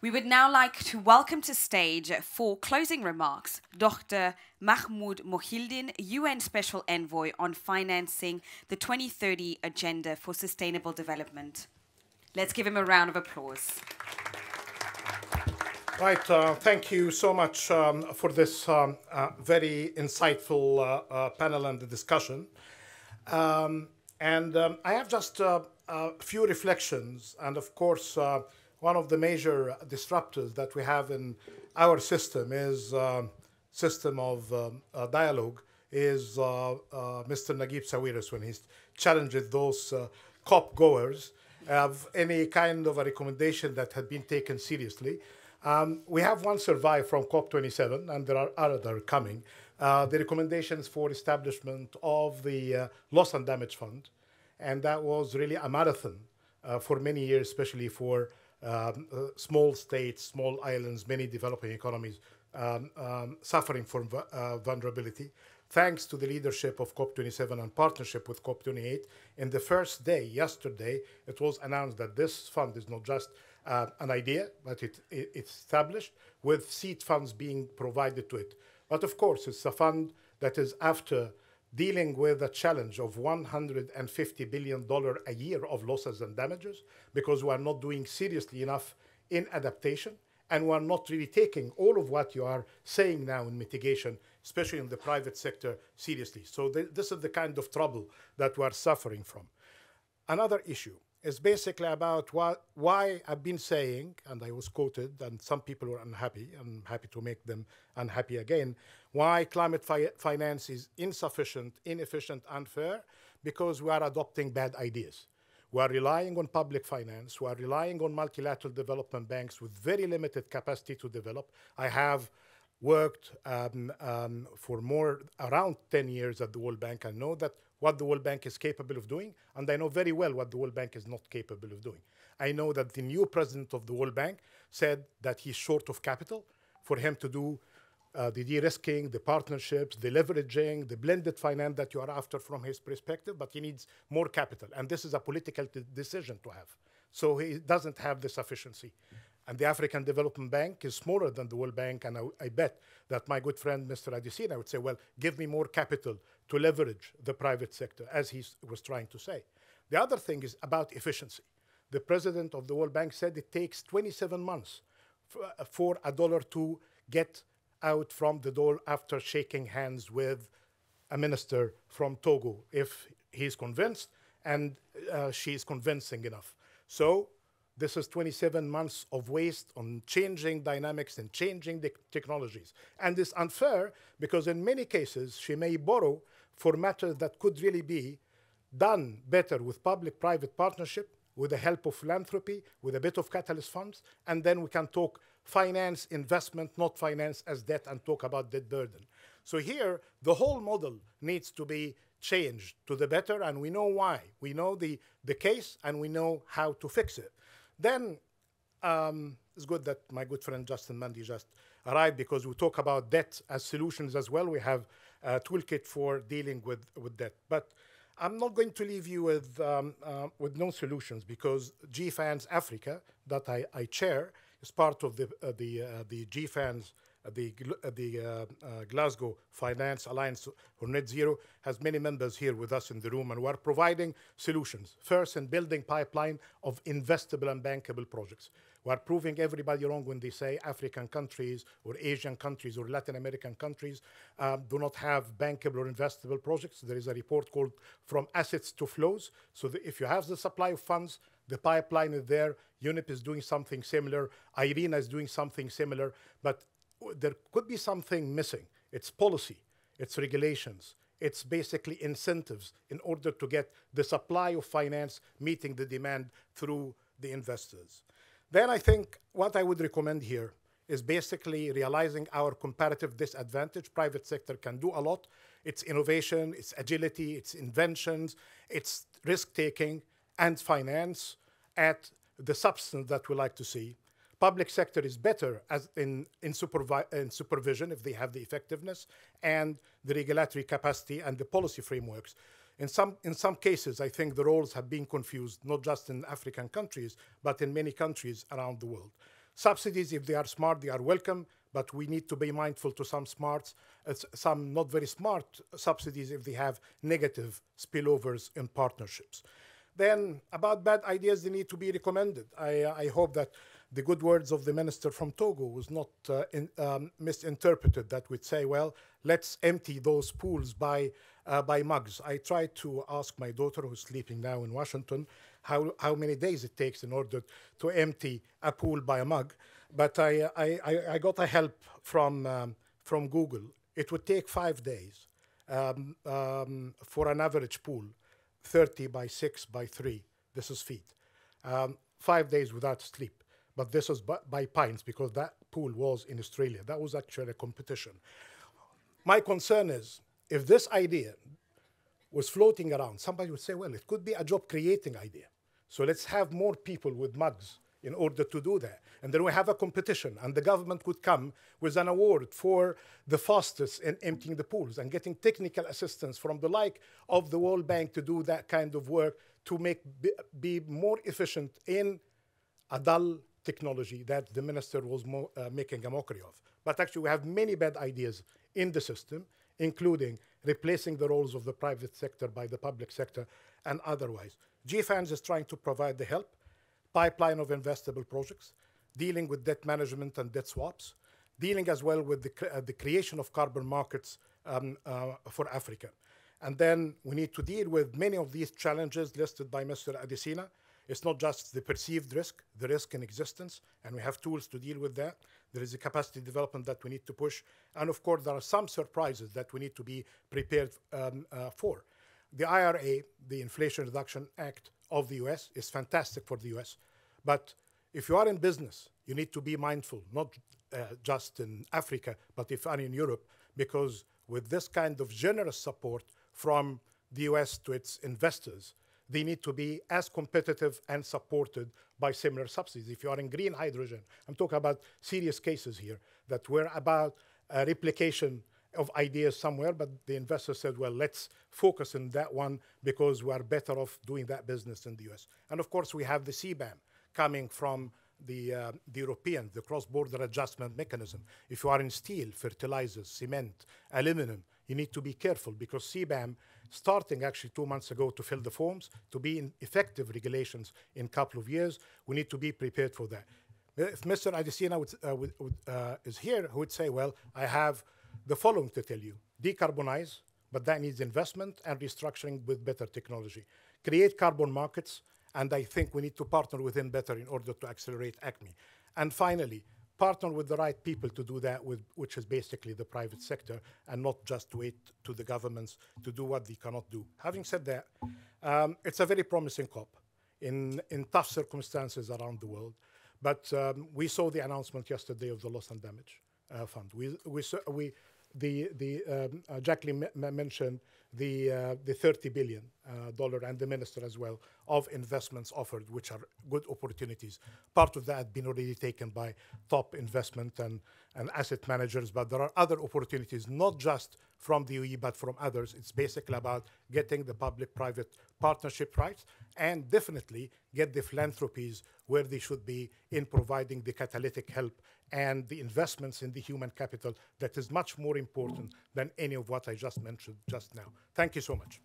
We would now like to welcome to stage for closing remarks Dr. Mahmoud Mohildin, UN Special Envoy on Financing the 2030 Agenda for Sustainable Development. Let's give him a round of applause. Right, thank you so much for this very insightful panel and the discussion. I have just a few reflections, and of course, one of the major disruptors that we have in our system is system of dialogue is Mr. Naguib Sawiris when he challenges those COP goers of any kind of a recommendation that had been taken seriously. We have one survive from COP27, and there are other coming. The recommendations for establishment of the Loss and Damage Fund, and that was really a marathon for many years, especially for small states, small islands, many developing economies suffering from vulnerability. Thanks to the leadership of COP27 and partnership with COP28, in the first day, yesterday, it was announced that this fund is not just an idea, but it's established with seed funds being provided to it. But of course, it's a fund that is after dealing with a challenge of $150 billion a year of losses and damages, because we are not doing seriously enough in adaptation, and we are not really taking all of what you are saying now in mitigation, especially in the private sector, seriously. So this is the kind of trouble that we are suffering from. Another issue is basically about why I've been saying, and I was quoted, and some people were unhappy, I'm happy to make them unhappy again, why climate finance is insufficient, inefficient, unfair, because we are adopting bad ideas. We are relying on public finance, we are relying on multilateral development banks with very limited capacity to develop. I have worked for around 10 years at the World Bank. I know that what the World Bank is capable of doing, and I know very well what the World Bank is not capable of doing. I know that the new president of the World Bank said that he's short of capital for him to do the de-risking, the partnerships, the leveraging, the blended finance that you are after from his perspective, but he needs more capital. And this is a political decision to have. So he doesn't have the sufficiency. And the African Development Bank is smaller than the World Bank, and I bet that my good friend, Mr. Adesina, would say, well, give me more capital to leverage the private sector, as he was trying to say. The other thing is about efficiency. The president of the World Bank said it takes 27 months for a dollar to get out from the door after shaking hands with a minister from Togo, if he's convinced and she's convincing enough. So this is 27 months of waste on changing dynamics and changing the technologies. And it's unfair because in many cases, she may borrow for matters that could really be done better with public-private partnership, with the help of philanthropy, with a bit of catalyst funds, and then we can talk finance, investment, not finance as debt, and talk about debt burden. So here, the whole model needs to be changed to the better, and we know why. We know the case, and we know how to fix it. Then it's good that my good friend Justin Mundy just arrived, because we talk about debt as solutions as well. We have a toolkit for dealing with debt. But I'm not going to leave you with no solutions, because GFANZ Africa, that I chair, is part of the GFANZ, the Glasgow Finance Alliance for Net Zero, has many members here with us in the room, and we're providing solutions. First, in building pipeline of investable and bankable projects. We're proving everybody wrong when they say African countries or Asian countries or Latin American countries do not have bankable or investable projects. There is a report called From Assets to Flows. So if you have the supply of funds, the pipeline is there. UNEP is doing something similar. IRENA is doing something similar. But there could be something missing. It's policy. It's regulations. It's basically incentives in order to get the supply of finance meeting the demand through the investors. Then I think what I would recommend here is basically realizing our comparative disadvantage. Private sector can do a lot. It's innovation, it's agility, it's inventions, it's risk-taking and finance at the substance that we like to see. Public sector is better as in supervision if they have the effectiveness and the regulatory capacity and the policy frameworks. In some cases, I think the roles have been confused, not just in African countries, but in many countries around the world. Subsidies, if they are smart, they are welcome, but we need to be mindful to some not very smart subsidies if they have negative spillovers in partnerships. Then about bad ideas, they need to be recommended. I hope that the good words of the minister from Togo was not misinterpreted, that would say, well, let's empty those pools by mugs. I tried to ask my daughter, who's sleeping now in Washington, how many days it takes in order to empty a pool by a mug. But I got a help from Google. It would take 5 days for an average pool, 30 by 6 by 3. This is feet. 5 days without sleep. But this was by pints, because that pool was in Australia. That was actually a competition. My concern is, if this idea was floating around, somebody would say, well, it could be a job-creating idea. So let's have more people with mugs in order to do that. And then we have a competition, and the government could come with an award for the fastest in emptying the pools and getting technical assistance from the like of the World Bank to do that kind of work to be more efficient in a dull technology that the minister was making a mockery of. But actually, we have many bad ideas in the system, including replacing the roles of the private sector by the public sector and otherwise. GFANZ is trying to provide the help, pipeline of investable projects, dealing with debt management and debt swaps, dealing as well with the creation of carbon markets for Africa. And then we need to deal with many of these challenges listed by Mr. Adesina. It's not just the perceived risk, the risk in existence, and we have tools to deal with that. There is a capacity development that we need to push. And of course, there are some surprises that we need to be prepared for. The IRA, the Inflation Reduction Act of the US, is fantastic for the US. But if you are in business, you need to be mindful, not just in Africa, but if you are in Europe, because with this kind of generous support from the US to its investors, they need to be as competitive and supported by similar subsidies. If you are in green hydrogen, I'm talking about serious cases here, that were about replication of ideas somewhere, but the investor said, well, let's focus on that one because we are better off doing that business in the US. And of course, we have the CBAM coming from the European, the cross-border adjustment mechanism. If you are in steel, fertilizers, cement, aluminum, you need to be careful because CBAM, starting actually 2 months ago to fill the forms, to be in effective regulations in a couple of years, we need to be prepared for that. If Mr. Adesina is here, who would say, well, I have the following to tell you. Decarbonize, but that needs investment and restructuring with better technology. Create carbon markets, and I think we need to partner with him better in order to accelerate ACME. And finally, partner with the right people to do that, which is basically the private sector, and not just wait to the governments to do what they cannot do. Having said that, it's a very promising COP in tough circumstances around the world. But we saw the announcement yesterday of the loss and damage fund. Jacqueline mentioned the $30 billion and the minister as well of investments offered, which are good opportunities. Part of that had been already taken by top investment and asset managers, but there are other opportunities, not just from the UE, but from others. It's basically about getting the public-private partnership rights and definitely get the philanthropies where they should be in providing the catalytic help and the investments in the human capital that is much more important than any of what I just mentioned just now. Thank you so much.